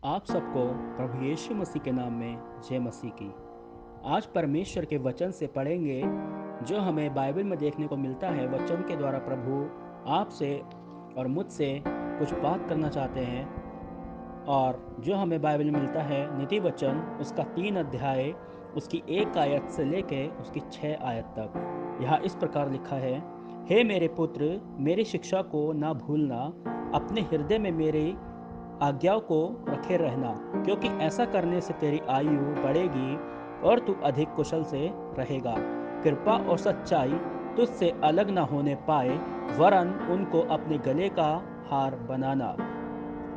आप सबको प्रभु यीशु मसीह के नाम में जय मसीह की। आज परमेश्वर के वचन से पढ़ेंगे जो हमें बाइबल में देखने को मिलता है। वचन के द्वारा प्रभु आपसे और मुझसे कुछ बात करना चाहते हैं। और जो हमें बाइबल में मिलता है नीति वचन उसका 3 अध्याय उसकी 1 आयत से लेके उसकी 6 आयत तक। यहाँ इस प्रकार लिखा है, हे मेरे पुत्र, मेरी शिक्षा को ना भूलना, अपने हृदय में मेरी आज्ञाओं को रखे रहना, क्योंकि ऐसा करने से तेरी आयु बढ़ेगी और तू अधिक कुशल से रहेगा। कृपा और सच्चाई तुझसे अलग न होने पाए, वरन उनको अपने गले का हार बनाना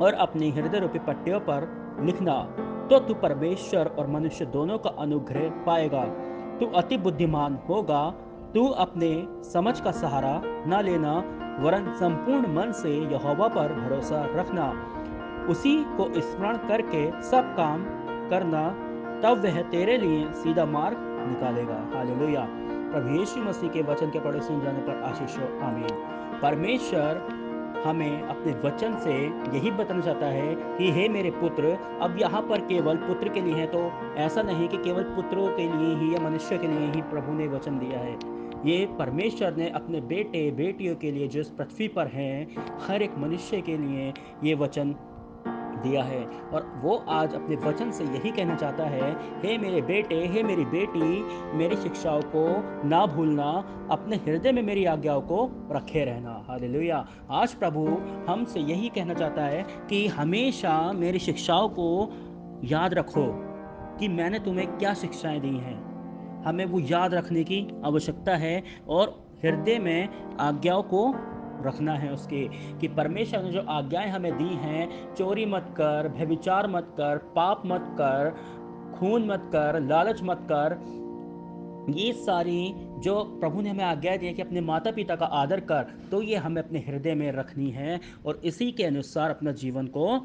और अपनी हृदय रूपी पट्टियों पर लिखना, तो तू परमेश्वर और मनुष्य दोनों का अनुग्रह पाएगा। तू अति बुद्धिमान होगा। तू अपने समझ का सहारा न लेना, वरन संपूर्ण मन से यहोवा पर भरोसा रखना। उसी को स्मरण करके सब काम करना, तब वह तेरे लिए सीधा मार्ग निकालेगा। हालेलुया। प्रभु यीशु मसीह के वचन के पढ़े सुन जाने पर आशीष हो, आमीन। परमेश्वर हमें अपने वचन से यही बताना चाहता है कि हे मेरे पुत्र, अब यहाँ पर केवल पुत्र के लिए है, तो ऐसा नहीं कि केवल पुत्रों के लिए ही या मनुष्य के लिए ही प्रभु ने वचन दिया है। ये परमेश्वर ने अपने बेटे बेटियों के लिए जो इस पृथ्वी पर हैं, हर एक मनुष्य के लिए ये वचन दिया है। और वो आज अपने वचन से यही कहना चाहता है, हे मेरे बेटे, हे मेरी बेटी, मेरी शिक्षाओं को ना भूलना, अपने हृदय में मेरी आज्ञाओं को रखे रहना। हालेलुया। आज प्रभु हमसे यही कहना चाहता है कि हमेशा मेरी शिक्षाओं को याद रखो कि मैंने तुम्हें क्या शिक्षाएं दी हैं। हमें वो याद रखने की आवश्यकता है और हृदय में आज्ञाओं को रखना है उसके, कि परमेश्वर ने जो आज्ञाएं हमें दी हैं, चोरी मत कर, व्यभिचार मत कर, पाप मत कर, खून मत कर, लालच मत कर, ये सारी जो प्रभु ने हमें आज्ञा दी है कि अपने माता पिता का आदर कर, तो ये हमें अपने हृदय में रखनी है और इसी के अनुसार अपना जीवन को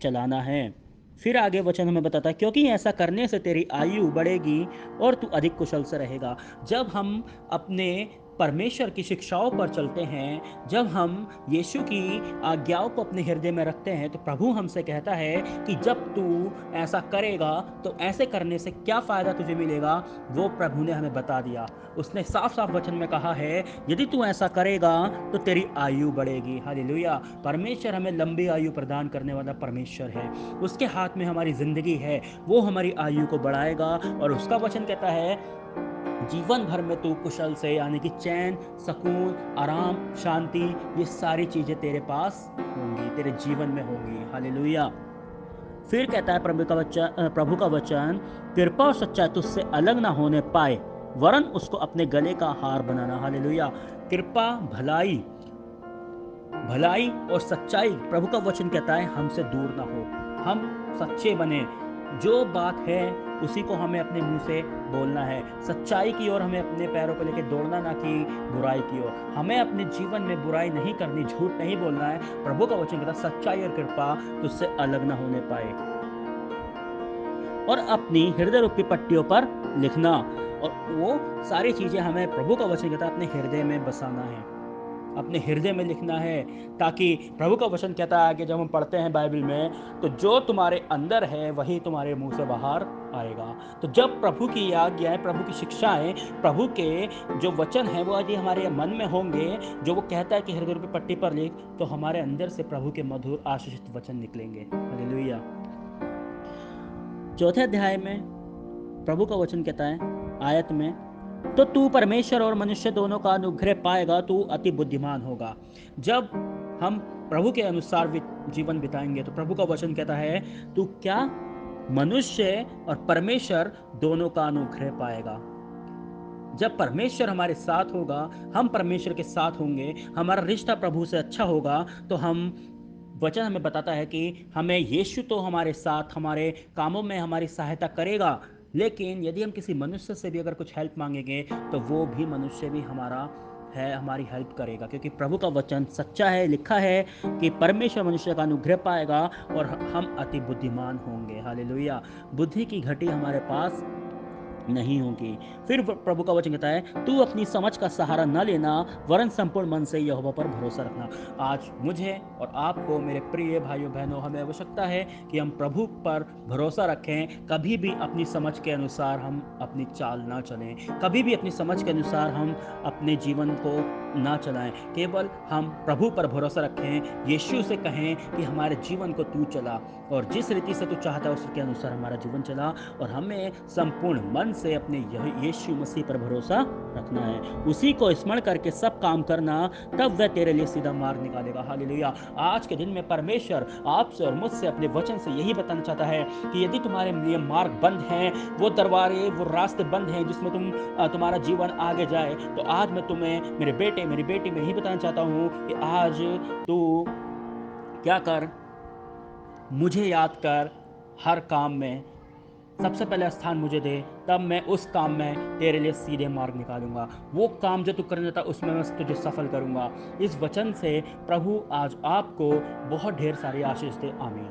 चलाना है। फिर आगे वचन हमें बताता है, क्योंकि ऐसा करने से तेरी आयु बढ़ेगी और तू अधिक कुशल से रहेगा। जब हम अपने परमेश्वर की शिक्षाओं पर चलते हैं, जब हम यीशु की आज्ञाओं को अपने हृदय में रखते हैं, तो प्रभु हमसे कहता है कि जब तू ऐसा करेगा तो ऐसे करने से क्या फ़ायदा तुझे मिलेगा, वो प्रभु ने हमें बता दिया। उसने साफ साफ वचन में कहा है, यदि तू ऐसा करेगा तो तेरी आयु बढ़ेगी। हालेलुया। परमेश्वर हमें लंबी आयु प्रदान करने वाला परमेश्वर है। उसके हाथ में हमारी ज़िंदगी है, वो हमारी आयु को बढ़ाएगा। और उसका वचन कहता है, जीवन भर में तू कुशल से, यानी कि चैन, सुकून, आराम, शांति, ये सारी चीज़ें तेरे पास होंगी, तेरे जीवन में होंगी। हालेलुया। फिर कहता है प्रभु का वचन, कृपा और सच्चाई तुझसे अलग ना होने पाए, वरन उसको अपने गले का हार बनाना। हालेलुया। कृपा, भलाई, भलाई और सच्चाई, प्रभु का वचन कहता है हमसे दूर ना हो। हम सच्चे बने, जो बात है उसी को हमें अपने मुंह से बोलना है। सच्चाई की ओर हमें अपने पैरों को लेकर दौड़ना, ना कि बुराई की ओर। हमें अपने जीवन में बुराई नहीं करनी, झूठ नहीं बोलना है। प्रभु का वचन कहता है सच्चाई और कृपा तुझसे अलग ना होने पाए, और अपनी हृदय रूपी पट्टियों पर लिखना। और वो सारी चीज़ें हमें, प्रभु का वचन कहता है, अपने हृदय में बसाना है, अपने हृदय में लिखना है, ताकि प्रभु का वचन कहता है कि जब हम पढ़ते हैं बाइबल में, तो जो तुम्हारे अंदर है वही तुम्हारे मुंह से बाहर आएगा। तो जब प्रभु की आज्ञाएं, प्रभु की शिक्षाएं, प्रभु के जो वचन है वो यदि हमारे मन में होंगे, जो वो कहता है कि हृदय रूपी पट्टी पर लिख, तो हमारे अंदर से प्रभु के मधुर आशीषित वचन निकलेंगे। हालेलुया। चौथे अध्याय में प्रभु का वचन कहता है आयत में, तो तू परमेश्वर और मनुष्य दोनों का अनुग्रह पाएगा, तू अति बुद्धिमान होगा। जब हम प्रभु के अनुसार जीवन बिताएंगे, तो प्रभु का वचन कहता है तू क्या, मनुष्य और परमेश्वर दोनों का अनुग्रह पाएगा। जब परमेश्वर हमारे साथ होगा, हम परमेश्वर के साथ होंगे, हमारा रिश्ता प्रभु से अच्छा होगा, तो हम, वचन हमें बताता है कि हमें यीशु तो हमारे साथ, हमारे कामों में हमारी सहायता करेगा, लेकिन यदि हम किसी मनुष्य से भी अगर कुछ हेल्प मांगेंगे, तो वो भी मनुष्य भी हमारी हेल्प करेगा, क्योंकि प्रभु का वचन सच्चा है। लिखा है कि परमेश्वर मनुष्य का अनुग्रह पाएगा और हम अति बुद्धिमान होंगे। हालेलुया। बुद्धि की घटी हमारे पास नहीं होगी। फिर प्रभु का वचन कहता है, तू अपनी समझ का सहारा न लेना, वरन संपूर्ण मन से यहोवा पर भरोसा रखना। आज मुझे और आपको मेरे प्रिय भाइयों बहनों, हमें आवश्यकता है कि हम प्रभु पर भरोसा रखें। कभी भी अपनी समझ के अनुसार हम अपनी चाल ना चलें, कभी भी अपनी समझ के अनुसार हम अपने जीवन को ना चलाएं। केवल हम प्रभु पर भरोसा रखें, यीशु से कहें कि हमारे जीवन को तू चला, और जिस रीति से तू चाहता है उसके अनुसार हमारा जीवन चला। और हमें संपूर्ण मन से अपने यीशु मसीह पर भरोसा रखना है, उसी को स्मरण करके सब काम करना, तब वह तेरे लिए सीधा मार्ग निकालेगा। हालेलुया। आज के दिन में परमेश्वर आपसे और मुझसे अपने वचन से यही बताना चाहता है कि यदि तुम्हारे लिए मार्ग बंद हैं, वो दरवाजे, वो रास्ते बंद हैं जिसमें तुम्हारा जीवन आगे जाए, तो आज मैं तुम्हें, मेरे बेटे मेरी बेटी, मैं यही बताना चाहता हूँ कि आज तू क्या कर, मुझे याद कर, हर काम में सबसे पहले स्थान मुझे दे, तब मैं उस काम में तेरे लिए सीधे मार्ग निकालूंगा। वो काम जो तू करना चाहता उसमें मैं तुझे सफल करूंगा। इस वचन से प्रभु आज आपको बहुत ढेर सारी आशीष दे। आमीन।